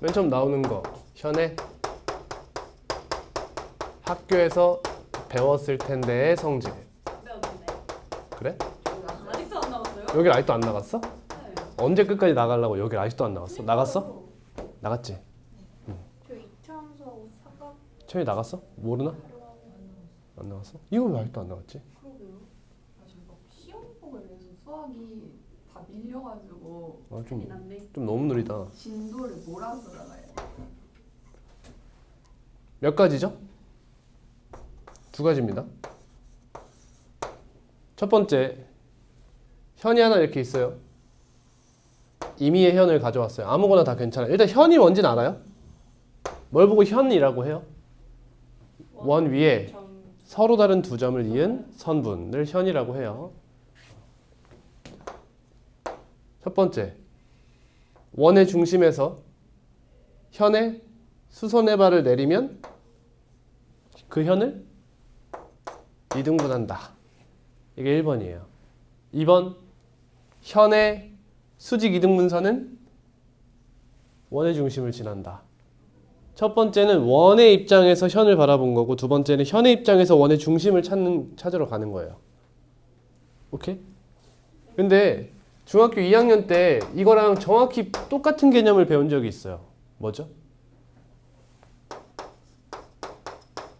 맨 처음 나오는 거 현의 학교에서 배웠을 텐데의 성질. 배웠는데. 그래? 아직도 안 나왔어요? 여길 아직도 안 나갔어? 네. 언제 끝까지 나가려고 여길 아직도 안 나갔어? 나갔어? 나갔지? 저 이차함수하고 삼각 채연이 나갔어? 모르나? 안 나갔어? 이거 왜 아직도 안 나갔지? 그러게요. 아, 저희가 시험 보고 이래서 수학이 다 밀려가지고 좀 났네. 너무 느리다. 진도를 몰아서 나가요. 몇 가지죠? 두 가지입니다. 첫 번째, 현이 하나 이렇게 있어요. 임의의 현을 가져왔어요. 아무거나 다 괜찮아요. 일단 현이 뭔지는 알아요? 뭘 보고 현이라고 해요? 원 위에 서로 다른 두 점을 이은 선분을 현이라고 해요. 첫 번째, 원의 중심에서 현의 수선의 발을 내리면 그 현을 이등분한다. 이게 1번이에요. 2번, 현의 수직 이등분선은 원의 중심을 지난다. 첫 번째는 원의 입장에서 현을 바라본 거고, 두 번째는 현의 입장에서 원의 중심을 찾으러 가는 거예요. 오케이? 근데 중학교 2학년 때 이거랑 정확히 똑같은 개념을 배운 적이 있어요. 뭐죠?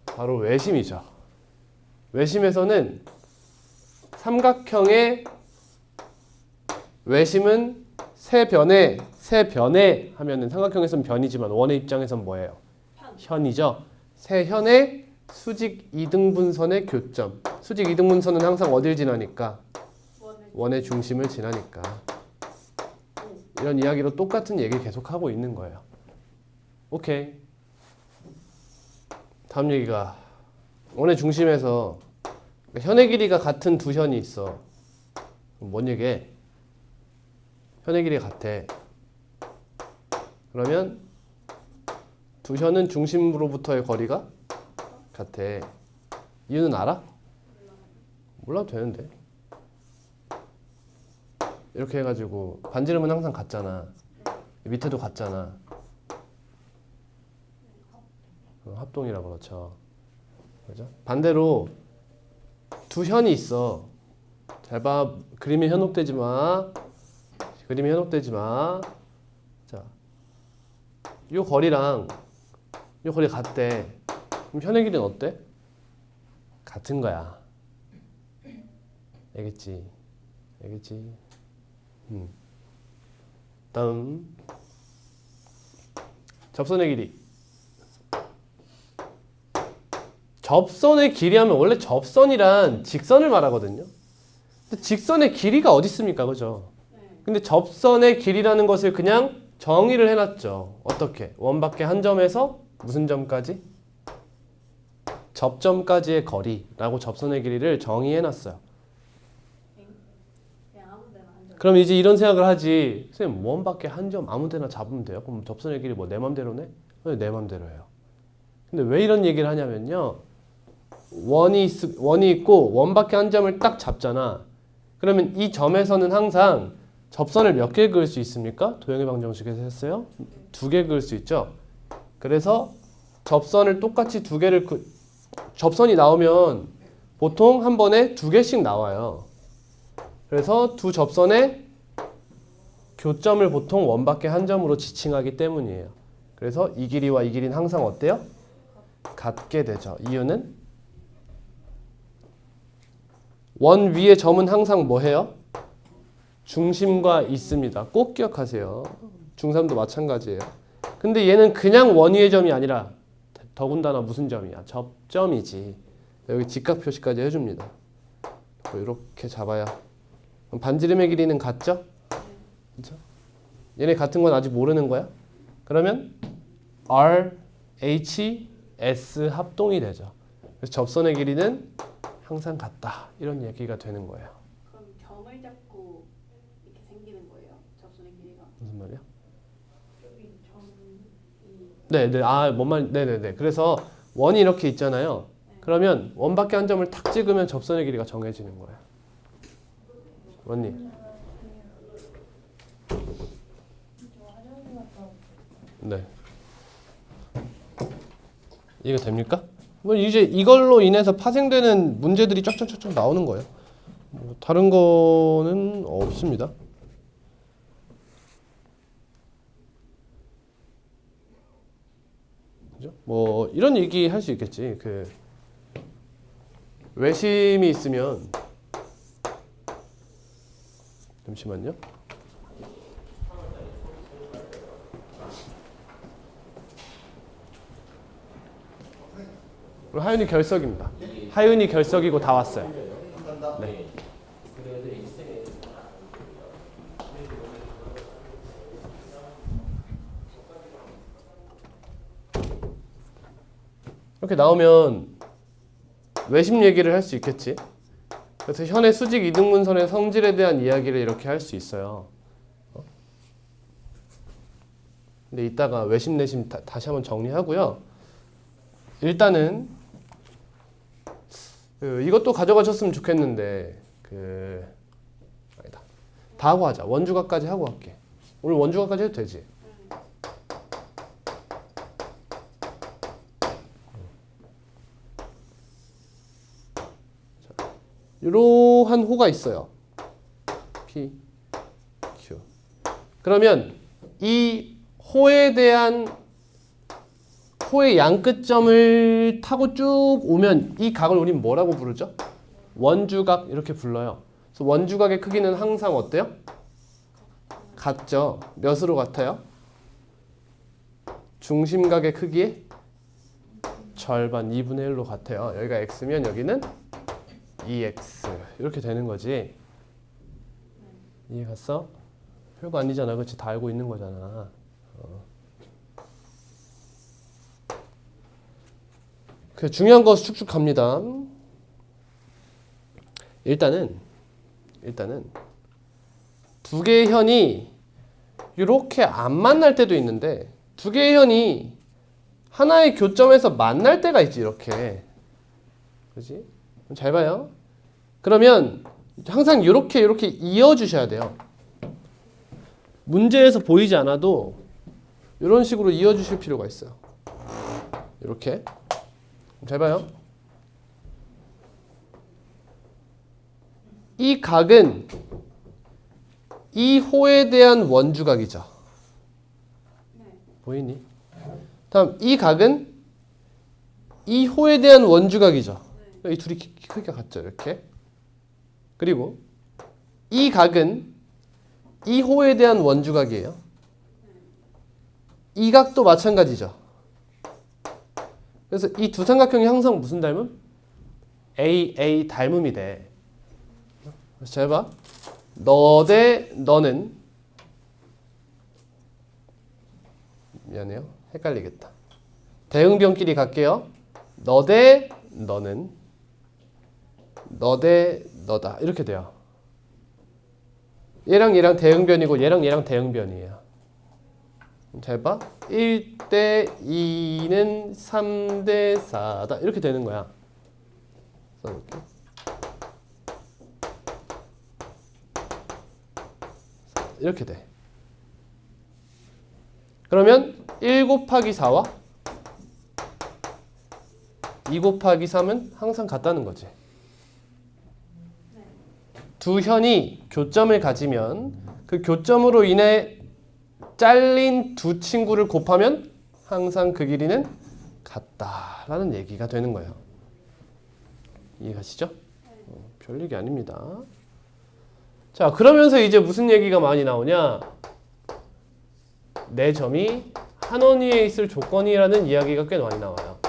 바로 외심이죠. 외심에서는 삼각형의 외심은 세 변에 하면은 삼각형에서는 변이지만 원의 입장에서는 뭐예요? 현이죠. 세 현의 수직 이등분선의 교점. 수직 이등분선은 항상 어딜 지나니까? 원의 중심을 지나니까. 이런 이야기로 똑같은 얘기 계속하고 있는 거예요. 오케이. 다음 얘기가 원의 중심에서 현의 길이가 같은 두 현이 있어. 뭔 얘기해? 현의 길이가 같아. 그러면 두 현은 중심으로부터의 거리가 같아. 이유는 알아? 몰라도 되는데. 이렇게 해가지고 반지름은 항상 같잖아. 밑에도 같잖아. 합동이라고 그렇죠. 그죠? 반대로 두 현이 있어. 잘 봐. 그림에 현혹되지 마. 그림에 현혹되지 마. 자, 요 거리랑 요 거리 같대. 그럼 현의 길이는 어때? 같은 거야. 알겠지? 알겠지? 다음 접선의 길이. 접선의 길이 하면 원래 접선이란 직선을 말하거든요. 근데 직선의 길이가 어디 있습니까? 그죠? 근데 접선의 길이라는 것을 그냥 정의를 해놨죠. 어떻게? 원밖에 한 점에서 무슨 점까지? 접점까지의 거리라고 접선의 길이를 정의해놨어요. 그럼 이제 이런 생각을 하지. 선생님, 원밖에 한 점 아무 데나 잡으면 돼요? 그럼 접선의 길이 뭐 내 맘대로네? 내 맘대로 해요. 근데 왜 이런 얘기를 하냐면요. 원이 있고 원밖에 한 점을 딱 잡잖아. 그러면 이 점에서는 항상 접선을 몇 개 그을 수 있습니까? 도형의 방정식에서 했어요. 2개 그을 수 있죠. 그래서 접선을 똑같이 2개를 접선이 나오면 보통 한 번에 2개씩 나와요. 그래서 두 접선의 교점을 보통 원밖에 한 점으로 지칭하기 때문이에요. 그래서 이 길이와 이 길이는 항상 어때요? 같게 되죠. 이유는 원 위의 점은 항상 뭐 해요? 중심과 있습니다. 꼭 기억하세요. 중3도 마찬가지예요. 근데 얘는 그냥 원 위의 점이 아니라 더군다나 무슨 점이야? 접점이지. 여기 직각 표시까지 해줍니다. 이렇게 잡아야. 반지름의 길이는 같죠? 그렇죠? 얘네 같은 건 아직 모르는 거야? 그러면 R, H, S 합동이 되죠. 그래서 접선의 길이는 항상 같다. 이런 얘기가 되는 거예요. 그럼 점을 잡고 이렇게 생기는 거예요? 접선의 길이가? 무슨 말이야? 여기 점이 네네. 아, 뭔 말? 네네네. 그래서 원이 이렇게 있잖아요. 그러면 원밖에 한 점을 탁 찍으면 접선의 길이가 정해지는 거예요. 원님. 네. 이해가 됩니까? 뭐 이제 이걸로 인해서 파생되는 문제들이 쫙쫙쫙쫙 나오는 거예요. 뭐 다른 거는 없습니다. 그죠? 뭐 이런 얘기 할 수 있겠지. 그 외심이 있으면 잠시만요. 하윤이 결석입니다. 하윤이 결석이고 다 왔어요. 네. 이렇게 나오면 외심 얘기를 할 수 있겠지. 그래서 현의 수직 이등분선의 성질에 대한 이야기를 이렇게 할 수 있어요. 근데 이따가 외심 내심 다시 한번 정리하고요. 일단은 이것도 가져가셨으면 좋겠는데 아니다. 다 하고 하자. 원주각까지 하고 할게. 오늘 원주각까지 해도 되지? 이러한 호가 있어요. P, Q. 그러면 이 호에 대한 호의 양끝점을 타고 쭉 오면 이 각을 우린 뭐라고 부르죠? 원주각 이렇게 불러요. 그래서 원주각의 크기는 항상 어때요? 같죠. 몇으로 같아요? 중심각의 크기의 절반 2분의 1로 같아요. 여기가 x면 여기는 2x 이렇게 되는 거지. 이해 갔어? 별거 아니잖아. 그렇지? 다 알고 있는 거잖아. 그 중요한 거 쭉쭉 갑니다. 일단은 두 개의 현이 이렇게 안 만날 때도 있는데 두 개의 현이 하나의 교점에서 만날 때가 있지. 이렇게. 그렇지? 잘 봐요. 그러면 항상 이렇게 이어주셔야 돼요. 문제에서 보이지 않아도 이런 식으로 이어주실 필요가 있어요. 이렇게. 잘 봐요. 이 각은 이 호에 대한 원주각이죠. 보이니? 다음 이 각은 이 호에 대한 원주각이죠. 이 둘이 크기가 같죠. 이렇게. 그리고 이 각은 이 호에 대한 원주각이에요. 이 각도 마찬가지죠. 그래서 이 두 삼각형이 항상 무슨 닮음? A 닮음이 돼. 그래서 잘 봐. 너 대 너는 미안해요. 헷갈리겠다. 대응변끼리 갈게요. 너 대 너는 너 대 너다. 이렇게 돼요. 얘랑 얘랑 대응변이고 얘랑 얘랑 대응변이에요. 잘 봐. 1대 2는 3대 4다. 이렇게 되는 거야. 써볼게. 이렇게 돼. 그러면 1 곱하기 4와 2 곱하기 3은 항상 같다는 거지. 두 현이 교점을 가지면 그 교점으로 인해 잘린 두 친구를 곱하면 항상 그 길이는 같다라는 얘기가 되는 거예요. 이해가시죠? 별 얘기 아닙니다. 자, 그러면서 이제 무슨 얘기가 많이 나오냐? 내 점이 한 원 위에 있을 조건이라는 이야기가 꽤 많이 나와요.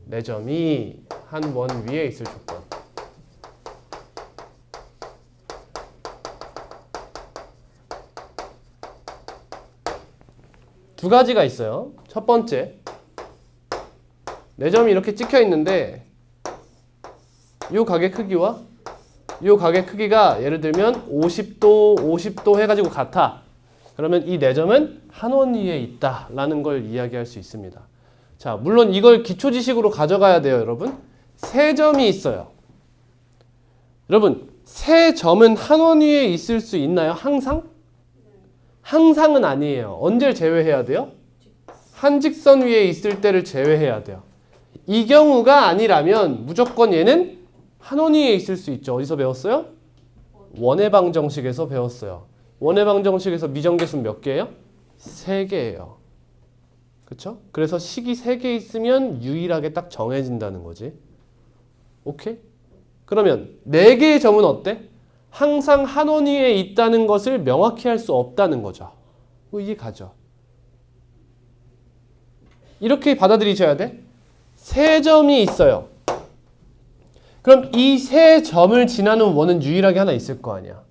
내 점이 한 원 위에 있을 조건. 두 가지가 있어요. 첫 번째, 내 점이 이렇게 찍혀 있는데 이 각의 크기와 이 각의 크기가 예를 들면 50도 해가지고 같아. 그러면 이 내 점은 한 원 위에 있다라는 걸 이야기할 수 있습니다. 자, 물론 이걸 기초지식으로 가져가야 돼요, 여러분. 세 점이 있어요. 여러분, 세 점은 한 원 위에 있을 수 있나요? 항상? 항상은 아니에요. 언제를 제외해야 돼요? 한 직선 위에 있을 때를 제외해야 돼요. 이 경우가 아니라면 무조건 얘는 한 원 위에 있을 수 있죠. 어디서 배웠어요? 원의 방정식에서 배웠어요. 원의 방정식에서 미정계수는 몇 개예요? 3개예요. 그쵸? 그래서 식이 3개 있으면 유일하게 딱 정해진다는 거지. 오케이? 그러면 4개의 점은 어때? 항상 한 원 위에 있다는 것을 명확히 할 수 없다는 거죠. 이해 가죠? 이렇게 받아들이셔야 돼. 3점이 있어요. 그럼 이 3점을 지나는 원은 유일하게 하나 있을 거 아니야.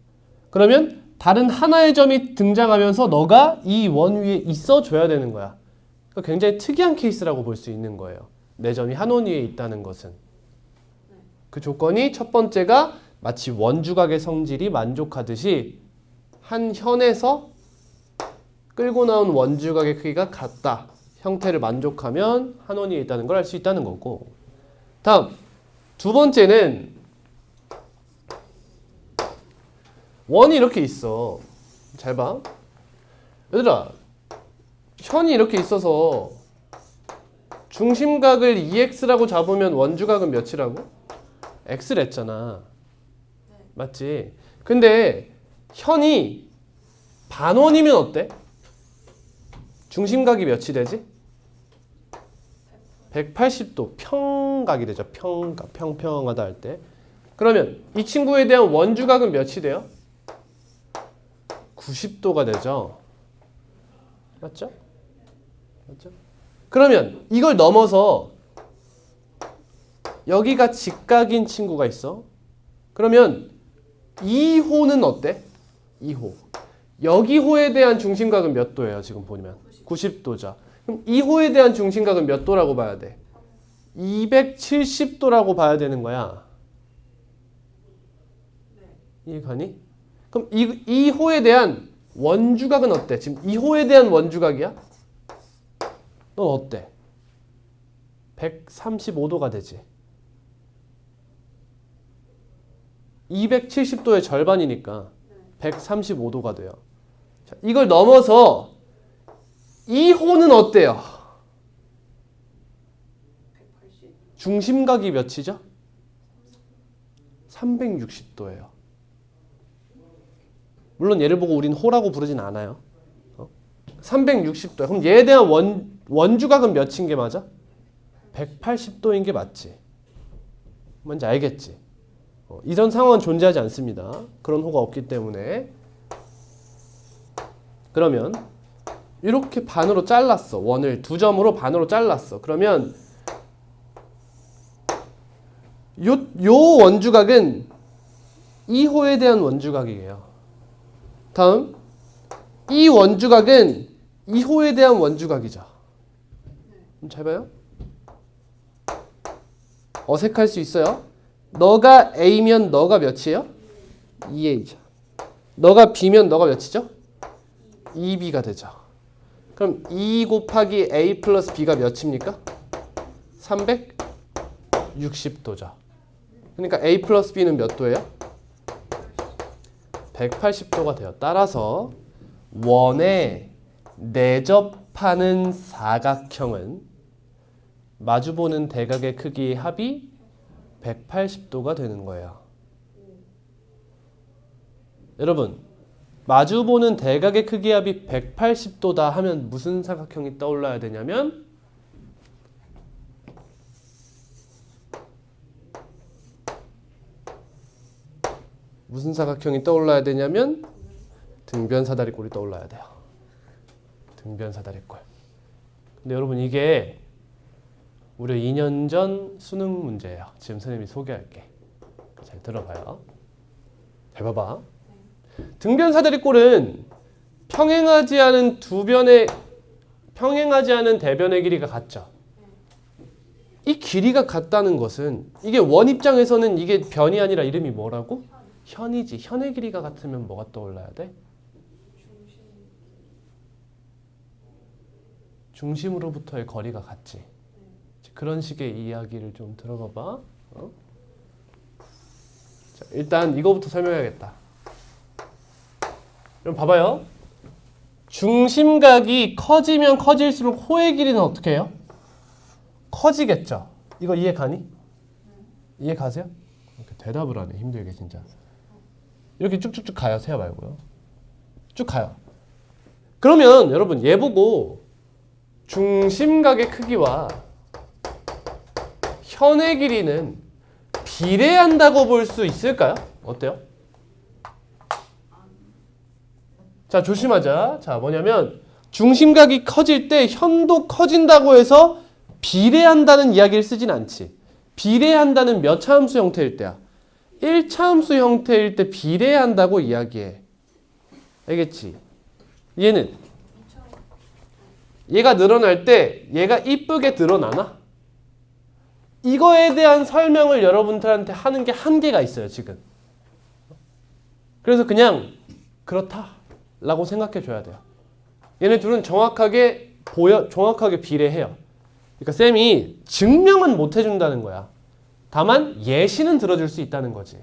그러면 다른 하나의 점이 등장하면서 너가 이 원 위에 있어줘야 되는 거야. 그러니까 굉장히 특이한 케이스라고 볼 수 있는 거예요. 4점이 한 원 위에 있다는 것은. 그 조건이 첫 번째가 마치 원주각의 성질이 만족하듯이 한 현에서 끌고 나온 원주각의 크기가 같다. 형태를 만족하면 한 원 위에 있다는 걸 알 수 있다는 거고. 다음 두 번째는 원이 이렇게 있어. 잘 봐. 얘들아, 현이 이렇게 있어서 중심각을 2x라고 잡으면 원주각은 몇이라고? x랬잖아. 맞지? 근데 현이 반원이면 어때? 중심각이 몇이 되지? 180도 평각이 되죠. 평각, 평평하다 할 때. 그러면 이 친구에 대한 원주각은 몇이 돼요? 90도가 되죠. 맞죠? 맞죠? 그러면 이걸 넘어서 여기가 직각인 친구가 있어. 그러면 2호는 어때? 2호. 여기 호에 대한 중심각은 몇 도예요? 지금 보면 90도죠. 그럼 2호에 대한 중심각은 몇 도라고 봐야 돼? 270도라고 봐야 되는 거야. 이해가니? 그럼 이 호에 대한 원주각은 어때? 지금 2호에 대한 원주각이야? 넌 어때? 135도가 되지. 270도의 절반이니까 135도가 돼요. 자, 이걸 넘어서 2호는 어때요? 180. 중심각이 몇이죠? 360도예요. 물론 얘를 보고 우린 호라고 부르진 않아요. 360도. 그럼 얘에 대한 원주각은 몇인 게 맞아? 180도인 게 맞지. 뭔지 알겠지? 이런 상황은 존재하지 않습니다. 그런 호가 없기 때문에. 그러면 이렇게 반으로 잘랐어. 원을 2점으로 반으로 잘랐어. 그러면 요 원주각은 2호에 대한 원주각이에요. 다음 이 원주각은 2호에 대한 원주각이죠. 잘 봐요. 어색할 수 있어요. 너가 A면 너가 몇이에요? 2A죠. 너가 B면 너가 몇이죠? 2B가 되죠. 그럼 2 곱하기 A 플러스 B가 몇입니까? 360도죠. 그러니까 A 플러스 B는 몇 도예요? 180도가 돼요. 따라서 원에 내접하는 사각형은 마주보는 대각의 크기의 합이 180도가 되는 거예요. 여러분, 마주보는 대각의 크기의 합이 180도다 하면 무슨 사각형이 떠올라야 되냐면 무슨 사각형이 떠올라야 되냐면 등변사다리꼴이 떠올라야 돼요. 등변사다리꼴. 근데 여러분 이게 우리 2년 전 수능 문제예요. 지금 선생님이 소개할게. 잘 들어봐요. 잘 봐봐. 등변사다리꼴은 평행하지 않은 평행하지 않은 대변의 길이가 같죠. 이 길이가 같다는 것은 이게 원 입장에서는 이게 변이 아니라 이름이 뭐라고? 현이지. 현의 길이가 같으면 뭐가 떠올라야 돼? 중심으로부터의 거리가 같지. 그런 식의 이야기를 좀 들어봐봐. 자, 일단 이거부터 설명해야겠다. 그럼 봐봐요. 중심각이 커지면 커질수록 호의 길이는 어떻게 해요? 커지겠죠. 이거 이해 가니? 이해 가세요? 이렇게 대답을 하네. 힘들게 진짜. 이렇게 쭉쭉쭉 가요. 세요 말고요. 쭉 가요. 그러면 여러분 얘 보고 중심각의 크기와 현의 길이는 비례한다고 볼 수 있을까요? 어때요? 자, 조심하자. 자, 뭐냐면 중심각이 커질 때 현도 커진다고 해서 비례한다는 이야기를 쓰진 않지. 비례한다는 몇 차함수 형태일 때야? 1차함수 형태일 때 비례한다고 이야기해. 알겠지? 얘는 얘가 늘어날 때 얘가 이쁘게 늘어나나? 이거에 대한 설명을 여러분들한테 하는 게 한계가 있어요, 지금. 그래서 그냥 그렇다라고 생각해 줘야 돼요. 얘네 둘은 정확하게 비례해요. 그러니까 쌤이 증명은 못 해준다는 거야. 다만 예시는 들어줄 수 있다는 거지.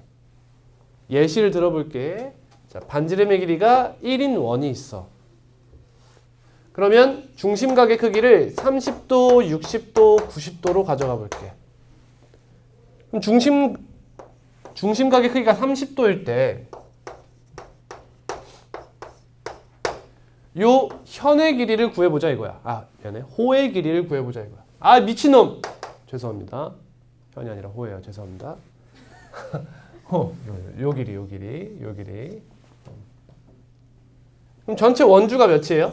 예시를 들어볼게. 자, 반지름의 길이가 1인 원이 있어. 그러면 중심각의 크기를 30도, 60도, 90도로 가져가 볼게. 그럼 중심각의 크기가 30도일 때 요 현의 길이를 구해보자 이거야. 아, 미안해. 호의 길이를 구해보자 이거야. 아, 미친놈! 죄송합니다. 현이 아니라 호예요. 죄송합니다. 요 길이. 그럼 전체 원주가 몇이에요?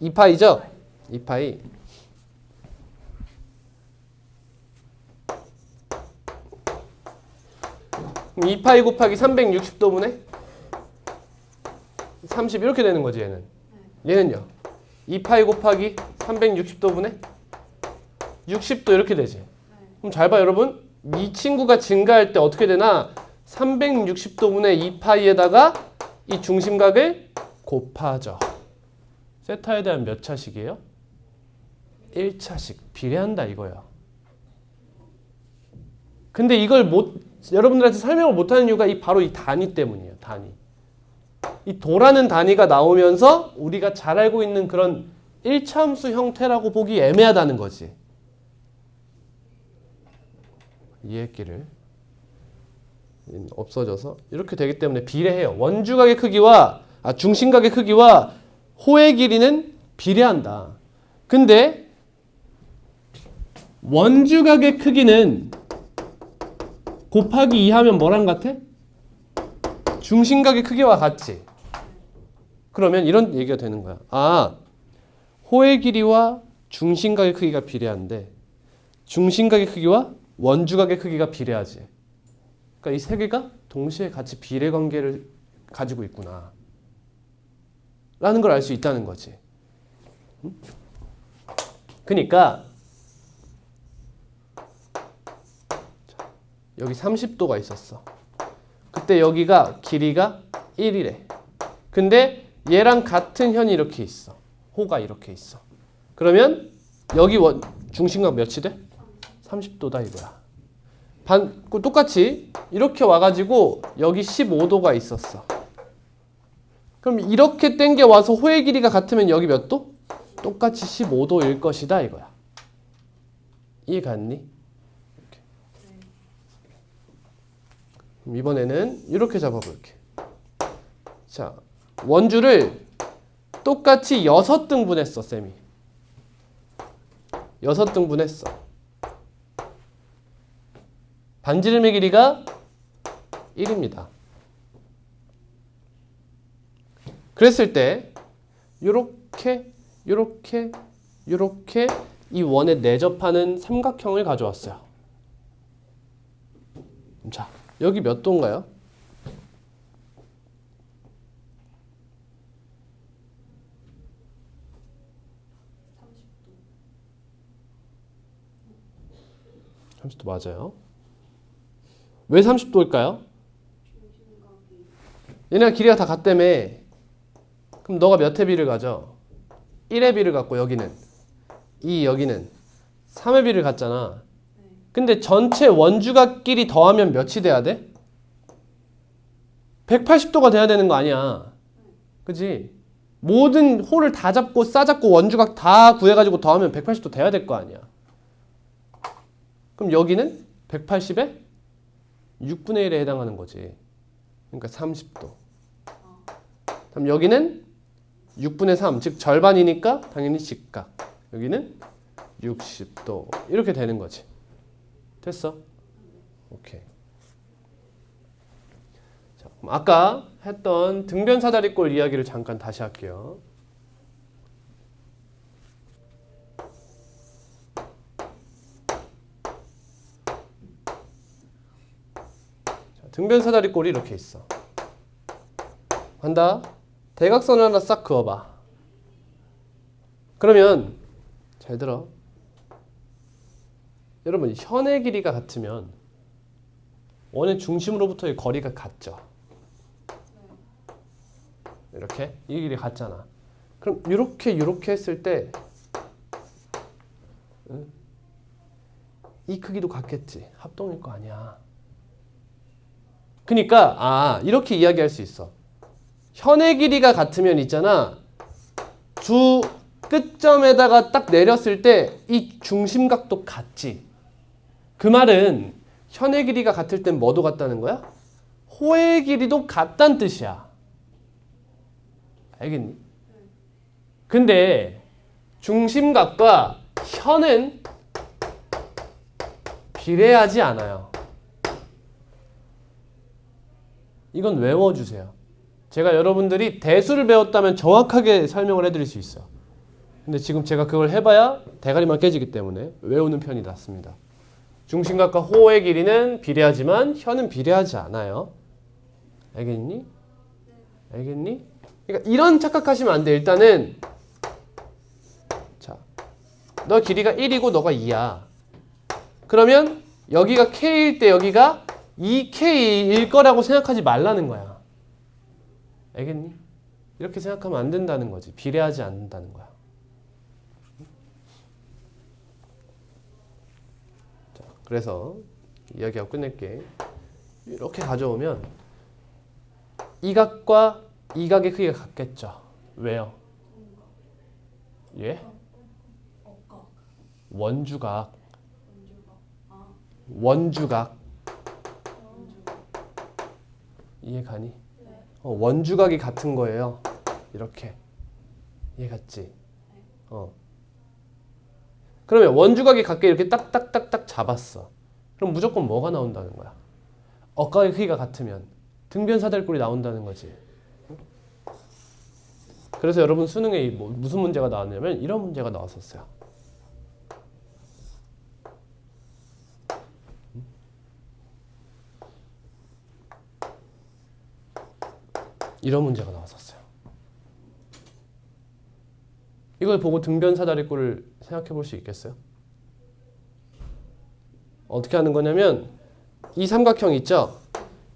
2파이죠? 2파이. 그럼 2파이 곱하기 360도분의 30 이렇게 되는 거지 얘는. 얘는요. 2파이 곱하기 360도분의 60도 이렇게 되지. 그럼 잘 봐 여러분. 이 친구가 증가할 때 어떻게 되나? 360도분의 2파이에다가 이 중심각을 곱하죠. 세타에 대한 몇 차식이에요? 1차식. 비례한다 이거야. 근데 이걸 여러분들한테 설명을 못하는 이유가 바로 이 단위 때문이에요. 단위. 이 도라는 단위가 나오면서 우리가 잘 알고 있는 그런 1차함수 형태라고 보기 애매하다는 거지. 이해했기를. 없어져서 이렇게 되기 때문에 비례해요. 원주각의 크기와 중심각의 크기와 호의 길이는 비례한다. 근데 원주각의 크기는 곱하기 2 하면 뭐랑 같아? 중심각의 크기와 같지. 그러면 이런 얘기가 되는 거야. 아, 호의 길이와 중심각의 크기가 비례한데 중심각의 크기와 원주각의 크기가 비례하지. 그러니까 이 세 개가 동시에 같이 비례 관계를 가지고 있구나 라는 걸 알 수 있다는 거지. 그러니까 여기 30도가 있었어. 그때 여기가 길이가 1이래. 근데 얘랑 같은 현이 이렇게 있어. 호가 이렇게 있어. 그러면 여기 중심각 몇이 돼? 30도다 이거야. 똑같이 이렇게 와가지고 여기 15도가 있었어. 그럼 이렇게 당겨와서 호의 길이가 같으면 여기 몇 도? 똑같이 15도일 것이다 이거야. 이해 갔니? 이렇게. 그럼 이번에는 이렇게 잡아볼게. 자, 원주를 똑같이 6등분 했어 쌤이. 6등분 했어. 반지름의 길이가 1입니다. 그랬을 때 요렇게 이 원에 내접하는 삼각형을 가져왔어요. 자, 여기 몇 도인가요? 30도 맞아요. 왜 30도일까요? 얘네가 길이가 다 같다며. 그럼 너가 몇 의 비를 가져? 1의 비를 갖고 여기는 여기는 3의 비를 갖잖아. 근데 전체 원주각끼리 더하면 몇이 돼야 돼? 180도가 돼야 되는 거 아니야. 그지? 모든 홀을 다 잡고 싸잡고 원주각 다 구해가지고 더하면 180도 돼야 될 거 아니야. 그럼 여기는 180에 6분의 1에 해당하는 거지. 그러니까 30도. 그럼 여기는 6분의 3, 즉 절반이니까 당연히 직각. 여기는 60도. 이렇게 되는 거지. 됐어? 오케이. 자, 그럼 아까 했던 등변 사다리꼴 이야기를 잠깐 다시 할게요. 자, 등변 사다리꼴이 이렇게 있어. 간다. 대각선 하나 싹 그어봐. 그러면 잘 들어. 여러분 현의 길이가 같으면 원의 중심으로부터의 거리가 같죠. 이렇게 이 길이 같잖아. 그럼 이렇게 했을 때 이 크기도 같겠지. 합동일 거 아니야. 그러니까 이렇게 이야기할 수 있어. 현의 길이가 같으면 있잖아. 주 끝점에다가 딱 내렸을 때 이 중심각도 같지. 그 말은 현의 길이가 같을 땐 뭐도 같다는 거야? 호의 길이도 같다는 뜻이야. 알겠니? 근데 중심각과 현은 비례하지 않아요. 이건 외워주세요. 제가 여러분들이 대수를 배웠다면 정확하게 설명을 해드릴 수 있어요. 근데 지금 제가 그걸 해봐야 대가리만 깨지기 때문에 외우는 편이 낫습니다. 중심각과 호의 길이는 비례하지만 현은 비례하지 않아요. 알겠니? 알겠니? 그러니까 이런 착각하시면 안 돼. 일단은 자, 너 길이가 1이고 너가 2야. 그러면 여기가 K일 때 여기가 2K일 거라고 생각하지 말라는 거야. 알겠니? 이렇게 생각하면 안 된다는 거지. 비례하지 않는다는 거야. 자, 그래서 이야기하고 끝낼게. 이렇게 가져오면 이 각과 이 각의 크기가 같겠죠. 왜요? 예? 원주각. 원주각. 이해 가니? 원주각이 같은 거예요. 이렇게. 이해 갔지? 그러면 원주각이 같게 이렇게 딱딱딱딱 잡았어. 그럼 무조건 뭐가 나온다는 거야? 억각의 크기가 같으면 등변 사다리꼴이 나온다는 거지. 그래서 여러분 수능에 무슨 문제가 나왔냐면 이런 문제가 나왔었어요. 이런 문제가 나왔었어요. 이걸 보고 등변 사다리꼴을 생각해 볼 수 있겠어요? 어떻게 하는 거냐면 이 삼각형 있죠?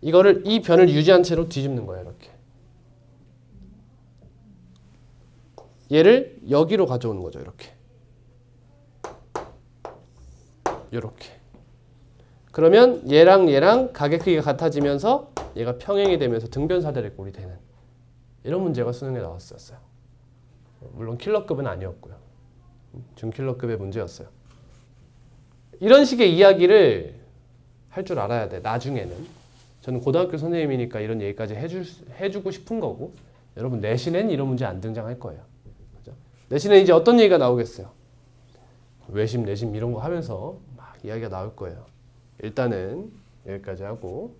이거를 이 변을 유지한 채로 뒤집는 거예요. 이렇게. 얘를 여기로 가져오는 거죠. 이렇게. 이렇게. 그러면 얘랑 각의 크기가 같아지면서 얘가 평행이 되면서 등변 사다리꼴이 되는 이런 문제가 수능에 나왔었어요. 물론 킬러급은 아니었고요. 준킬러급의 문제였어요. 이런 식의 이야기를 할 줄 알아야 돼. 나중에는. 저는 고등학교 선생님이니까 이런 얘기까지 해주고 싶은 거고 여러분 내신엔 이런 문제 안 등장할 거예요. 그죠? 내신에 이제 어떤 얘기가 나오겠어요? 외심, 내심 이런 거 하면서 막 이야기가 나올 거예요. 일단은 여기까지 하고